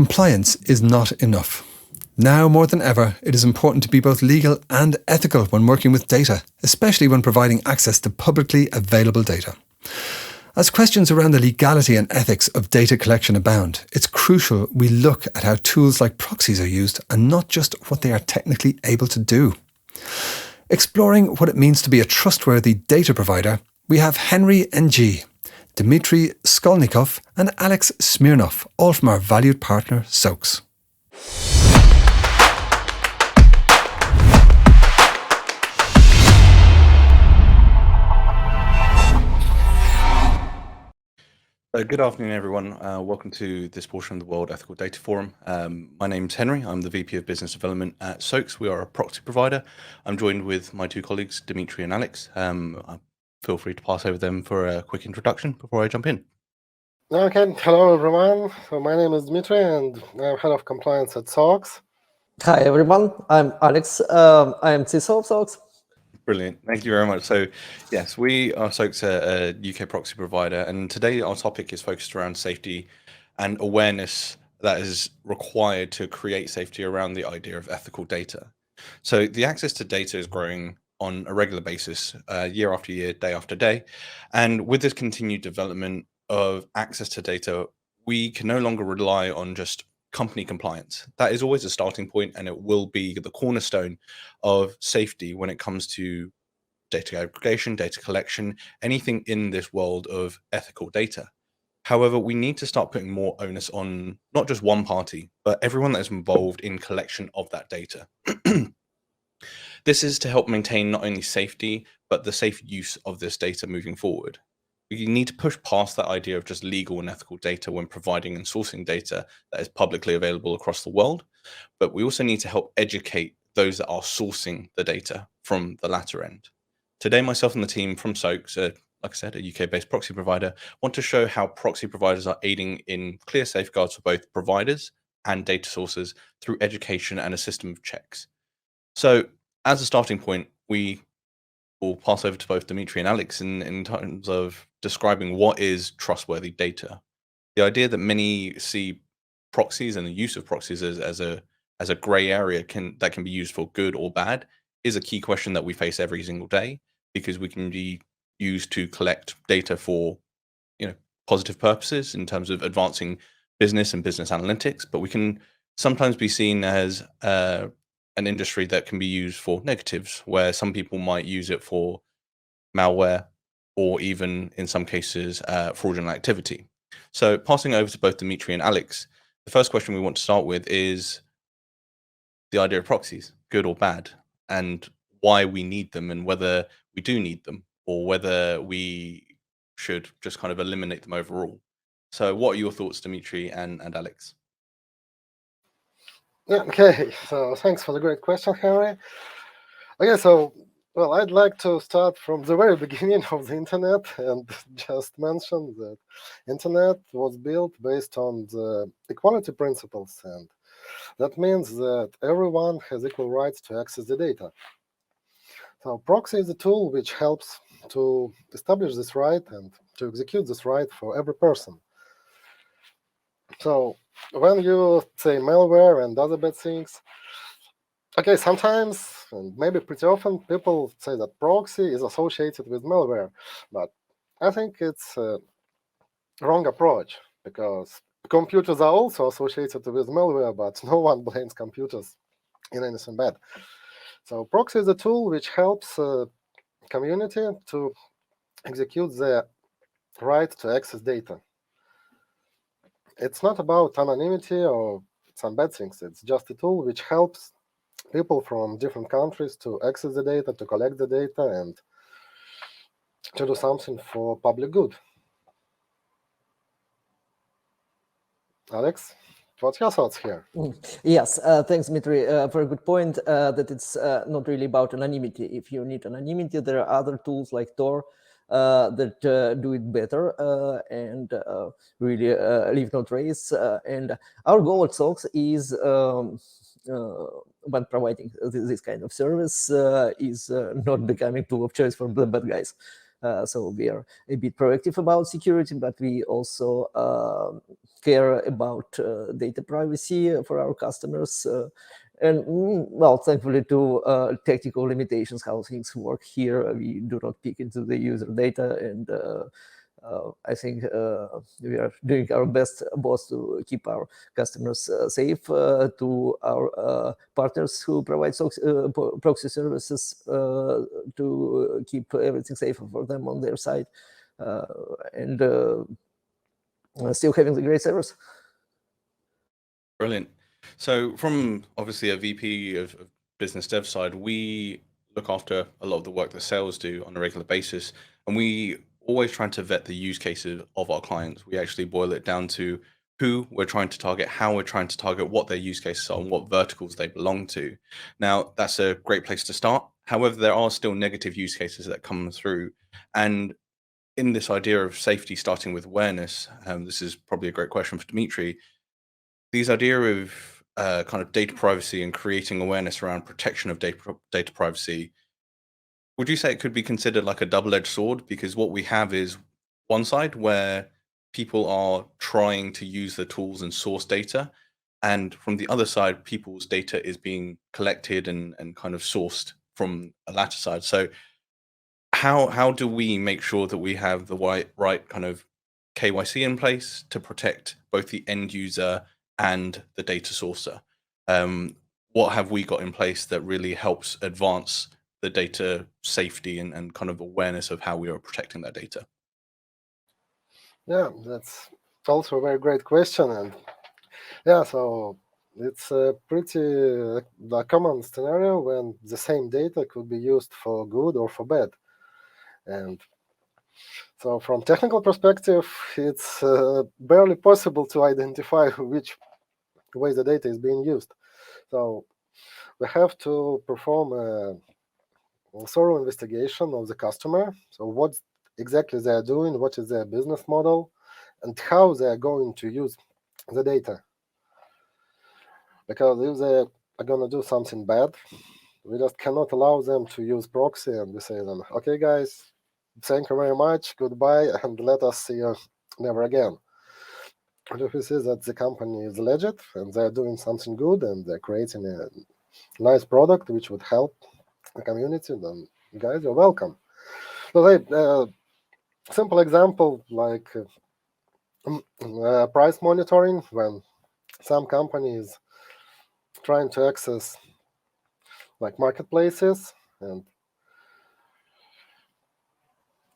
Compliance is not enough. Now more than ever, it is important to be both legal and ethical when working with data, especially when providing access to publicly available data. As questions around the legality and ethics of data collection abound, it's crucial we look at how tools like proxies are used and not just what they are technically able to do. Exploring what it means to be a trustworthy data provider, we have Henry NG, Dmitry Shkolnikov and Alex Smirnoff, all from our valued partner SOAX. Good afternoon, everyone. Welcome to this portion of the World Ethical Data Forum. My name's Henry. I'm the VP of Business Development at SOAX. We are a proxy provider. I'm joined with my two colleagues, Dmitry and Alex. Feel free to pass over them for a quick introduction before I jump in. Okay, hello everyone. So my name is Dmitry and I'm head of compliance at SOAX. Hi everyone, I'm Alex. I am CISO of SOAX. Brilliant. Thank you very much. So yes, we are SOAX, a UK proxy provider, and today our topic is focused around safety and awareness that is required to create safety around the idea of ethical data. So the access to data is growing on a regular basis, year after year, day after day. And with this continued development of access to data, we can no longer rely on just company compliance. That is always a starting point, and it will be the cornerstone of safety when it comes to data aggregation, data collection, anything in this world of ethical data. However, we need to start putting more onus on not just one party, but everyone that is involved in collection of that data. This is to help maintain not only safety, but the safe use of this data moving forward. We need to push past that idea of just legal and ethical data when providing and sourcing data that is publicly available across the world. But we also need to help educate those that are sourcing the data from the latter end. Today, myself and the team from SOAX, like I said, a UK-based proxy provider, want to show how proxy providers are aiding in clear safeguards for both providers and data sources through education and a system of checks. So as a starting point, we will pass over to both Dmitry and Alex in terms of describing what is trustworthy data. The idea that many see proxies and the use of proxies as a gray area that can be used for good or bad is a key question that we face every single day, because we can be used to collect data for positive purposes in terms of advancing business and business analytics, but we can sometimes be seen as an industry that can be used for negatives, where some people might use it for malware or even in some cases fraudulent activity. So passing over to both Dmitry and Alex, the first question we want to start with is the idea of proxies, good or bad, and why we need them, and whether we do need them or whether we should just kind of eliminate them overall. So what are your thoughts, Dmitry and Alex? Okay, so thanks for the great question, Henry. Okay, so, well, I'd like to start from the very beginning of the internet and just mention that internet was built based on the equality principles, and that means that everyone has equal rights to access the data. So proxy is a tool which helps to establish this right and to execute this right for every person. So when you say malware and other bad things, okay, sometimes, and maybe pretty often, people say that proxy is associated with malware, but I think it's a wrong approach, because computers are also associated with malware, but no one blames computers in anything bad. So proxy is a tool which helps community to execute the right to access data. It's not about anonymity or some bad things. It's just a tool which helps people from different countries to access the data, to collect the data, and to do something for public good. Alex, what's your thoughts here? Yes, thanks, Dmitry. Very good point, that it's not really about anonymity. If you need anonymity, there are other tools like Tor that do it better and really leave no trace. And our goal at SOAX is, when providing this kind of service, is not becoming tool of choice for the bad guys. So we are a bit proactive about security, but we also care about data privacy for our customers. And well, thankfully to technical limitations, how things work here, we do not peek into the user data, and I think we are doing our best both to keep our customers safe, to our partners who provide proxy services to keep everything safe for them on their side, and still having the great service. Brilliant. So from obviously a VP of business dev side, we look after a lot of the work that sales do on a regular basis, and we always trying to vet the use cases of our clients. We actually boil it down to who we're trying to target, how we're trying to target, what their use cases are, and what verticals they belong to. Now, that's a great place to start. However, there are still negative use cases that come through. And in this idea of safety starting with awareness, this is probably a great question for Dmitry. These idea of kind of data privacy and creating awareness around protection of data privacy, would you say it could be considered like a double-edged sword? Because what we have is one side where people are trying to use the tools and source data, and from the other side, people's data is being collected and kind of sourced from a latter side. So how do we make sure that we have the right kind of KYC in place to protect both the end user and the data sourcer? What have we got in place that really helps advance the data safety and kind of awareness of how we are protecting that data? Yeah, that's also a very great question. And yeah, so it's a pretty common scenario when the same data could be used for good or for bad. And so from technical perspective, it's barely possible to identify which way the data is being used. So we have to perform a thorough investigation of the customer. So what exactly they are doing, what is their business model, and how they are going to use the data. Because if they are going to do something bad, we just cannot allow them to use proxy, and we say to them, okay, guys, thank you very much, goodbye, and let us see you never again. But if we see that the company is legit and they're doing something good and they're creating a nice product which would help the community, then guys, you're welcome. So simple example like price monitoring, when some company is trying to access like marketplaces, and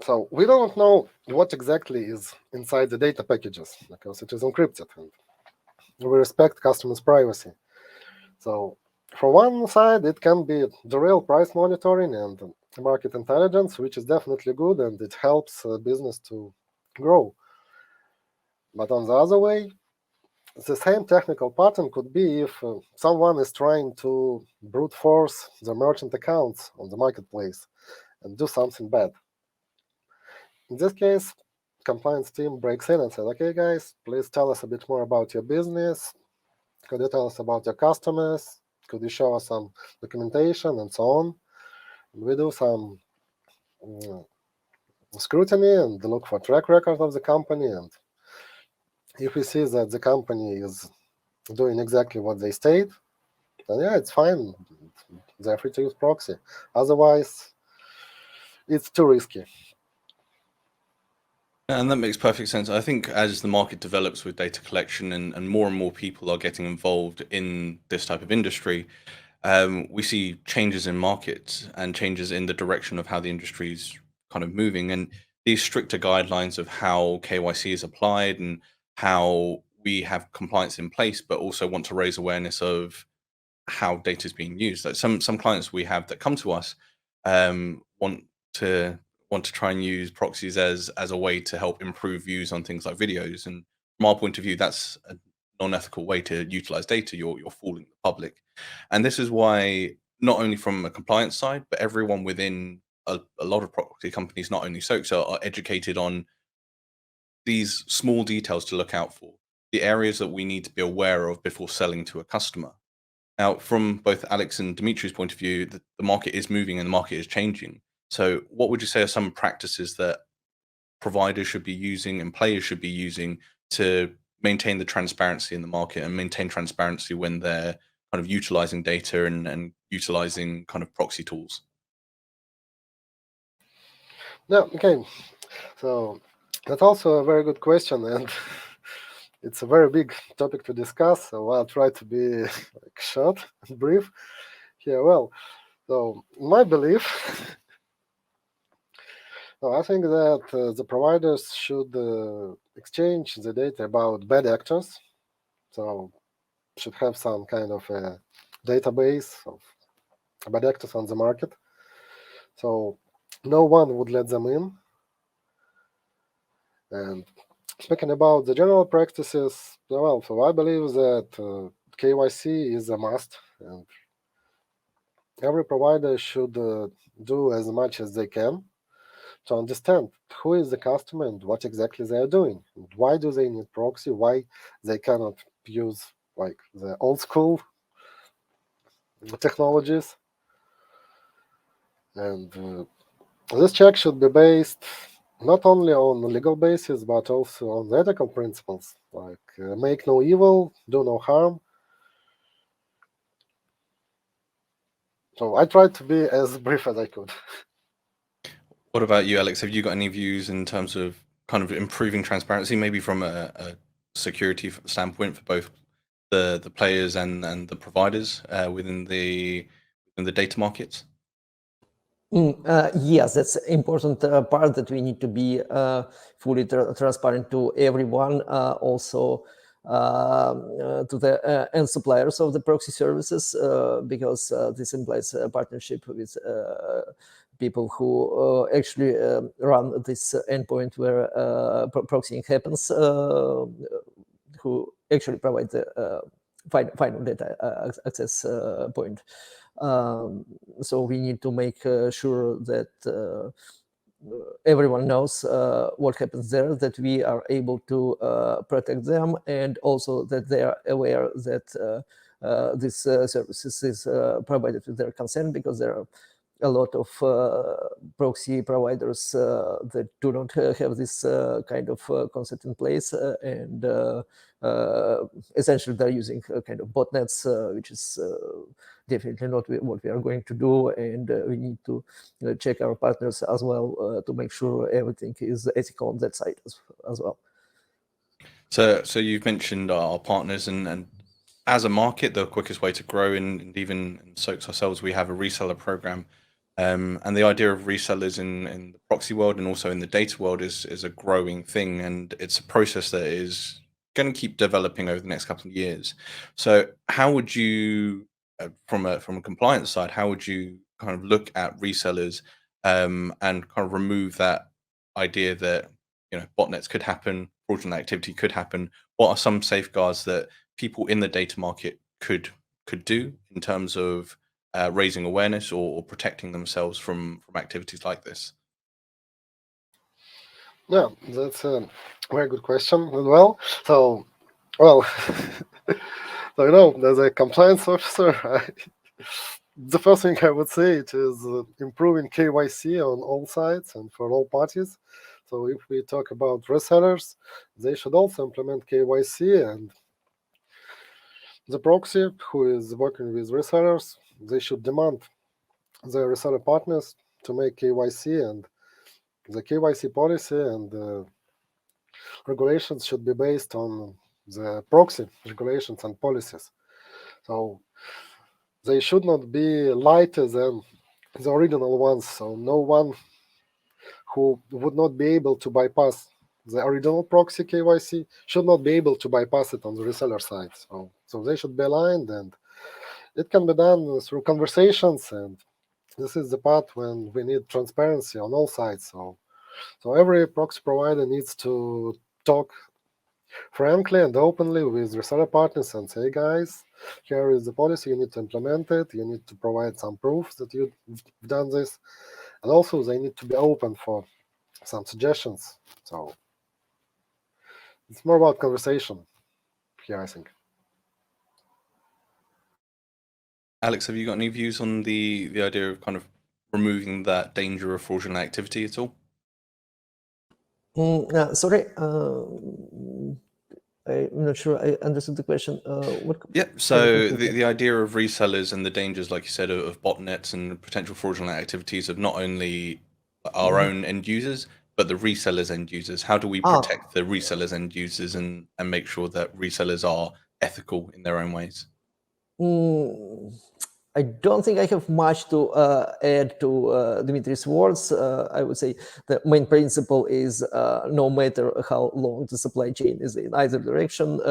so we don't know what exactly is inside the data packages because it is encrypted, and we respect customers' privacy. So from one side, it can be the real price monitoring and market intelligence, which is definitely good, and it helps business to grow. But on the other way, the same technical pattern could be if someone is trying to brute force the merchant accounts on the marketplace and do something bad. In this case, compliance team breaks in and says, okay, guys, please tell us a bit more about your business. Could you tell us about your customers? Could you show us some documentation and so on? And we do some scrutiny and look for track record of the company. And if we see that the company is doing exactly what they state, then yeah, it's fine. They're free to use proxy. Otherwise, it's too risky. And that makes perfect sense. I think as the market develops with data collection and more people are getting involved in this type of industry, we see changes in markets and changes in the direction of how the industry is kind of moving. And these stricter guidelines of how KYC is applied and how we have compliance in place, but also want to raise awareness of how data is being used. Like some clients we have that come to us want to try and use proxies as a way to help improve views on things like videos. And from our point of view, that's a non-ethical way to utilize data. You're fooling the public. And this is why not only from a compliance side, but everyone within a lot of proxy companies, not only SOAX, are educated on these small details to look out for, the areas that we need to be aware of before selling to a customer. Now, from both Alex and Dmitry's point of view, the market is moving and the market is changing. So what would you say are some practices that providers should be using and players should be using to maintain the transparency in the market and maintain transparency when they're kind of utilizing data and utilizing kind of proxy tools? Yeah, okay. So that's also a very good question, and it's a very big topic to discuss. So I'll try to be like short and brief here. Well, so my belief, I think that the providers should exchange the data about bad actors. So should have some kind of a database of bad actors on the market. So no one would let them in. And speaking about the general practices, well, so I believe that KYC is a must, and every provider should do as much as they can to understand who is the customer and what exactly they are doing, and why do they need proxy, why they cannot use like the old school technologies. And this check should be based not only on the legal basis, but also on the ethical principles, like make no evil, do no harm. So I tried to be as brief as I could. What about you, Alex? Have you got any views in terms of kind of improving transparency, maybe from a security standpoint for both the players and the providers within the data markets? Yes, that's an important part, that we need to be fully transparent to everyone, also to the end suppliers of the proxy services, because this implies a partnership with people who actually run this endpoint where proxying happens, who actually provide the final data access point. So we need to make sure that everyone knows what happens there, that we are able to protect them, and also that they are aware that this services is provided with their consent, because there are a lot of proxy providers that do not have this kind of concept in place, and essentially they're using kind of botnets, which is definitely not what we are going to do, and we need to check our partners as well to make sure everything is ethical on that side as well. So you've mentioned our partners, and as a market, the quickest way to grow, and even in SOAX ourselves, we have a reseller program. And the idea of resellers in the proxy world and also in the data world is a growing thing, and it's a process that is going to keep developing over the next couple of years. So how would you, from a compliance side, how would you kind of look at resellers and kind of remove that idea that botnets could happen, fraudulent activity could happen? What are some safeguards that people in the data market could do in terms of raising awareness or protecting themselves from activities like this? Yeah, that's a very good question as well. So, well, as a compliance officer, the first thing I would say it is improving KYC on all sides and for all parties. So if we talk about resellers, they should also implement KYC, and the proxy who is working with resellers, they should demand their reseller partners to make KYC, and the KYC policy and regulations should be based on the proxy regulations and policies. So they should not be lighter than the original ones. So no one who would not be able to bypass the original proxy KYC should not be able to bypass it on the reseller side. So they should be aligned, and it can be done through conversations, and this is the part when we need transparency on all sides. So every proxy provider needs to talk frankly and openly with reseller partners and say, guys, here is the policy, you need to implement it, you need to provide some proof that you've done this, and also they need to be open for some suggestions. So it's more about conversation here, I think. Alex, have you got any views on the idea of kind of removing that danger of fraudulent activity at all? Sorry, I'm not sure I understood the question. Yeah, so the idea of resellers and the dangers, like you said, of botnets and potential fraudulent activities of not only our own end users, but the resellers' end users. How do we protect the resellers' end users and make sure that resellers are ethical in their own ways? I don't think I have much to add to Dmitry's words. I would say the main principle is no matter how long the supply chain is in either direction,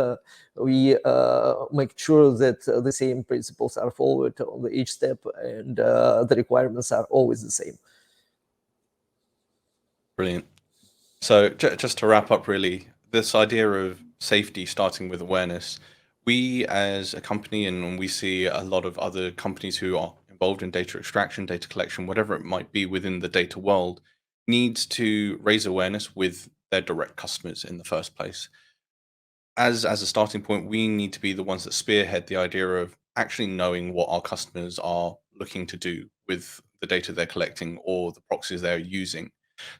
we make sure that the same principles are followed on each step, and the requirements are always the same. Brilliant. So just to wrap up, really, this idea of safety starting with awareness, we as a company, and we see a lot of other companies who are involved in data extraction, data collection, whatever it might be within the data world, needs to raise awareness with their direct customers in the first place. As a starting point, we need to be the ones that spearhead the idea of actually knowing what our customers are looking to do with the data they're collecting or the proxies they're using.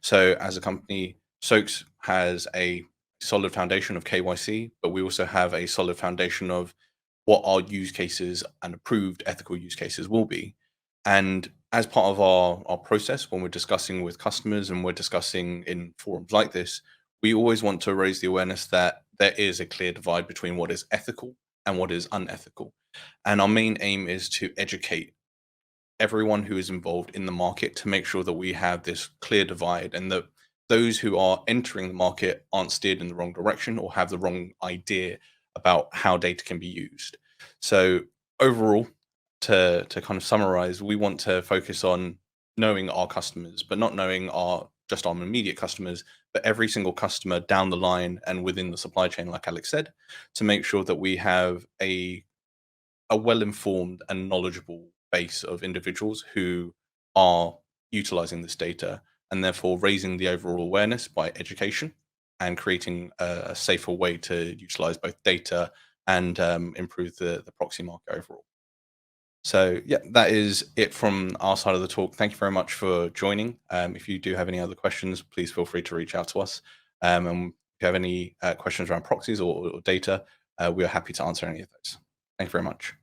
So as a company, SOAX has a solid foundation of KYC, but we also have a solid foundation of what our use cases and approved ethical use cases will be. And as part of our process, when we're discussing with customers and we're discussing in forums like this, we always want to raise the awareness that there is a clear divide between what is ethical and what is unethical. And our main aim is to educate everyone who is involved in the market to make sure that we have this clear divide and that those who are entering the market aren't steered in the wrong direction or have the wrong idea about how data can be used. So overall, to kind of summarize, we want to focus on knowing our customers, but not knowing just our immediate customers, but every single customer down the line and within the supply chain, like Alex said, to make sure that we have a well-informed and knowledgeable base of individuals who are utilizing this data, and therefore raising the overall awareness by education and creating a safer way to utilize both data and improve the proxy market overall. So yeah, that is it from our side of the talk. Thank you very much for joining. If you do have any other questions, please feel free to reach out to us. And if you have any questions around proxies or data, we are happy to answer any of those. Thank you very much.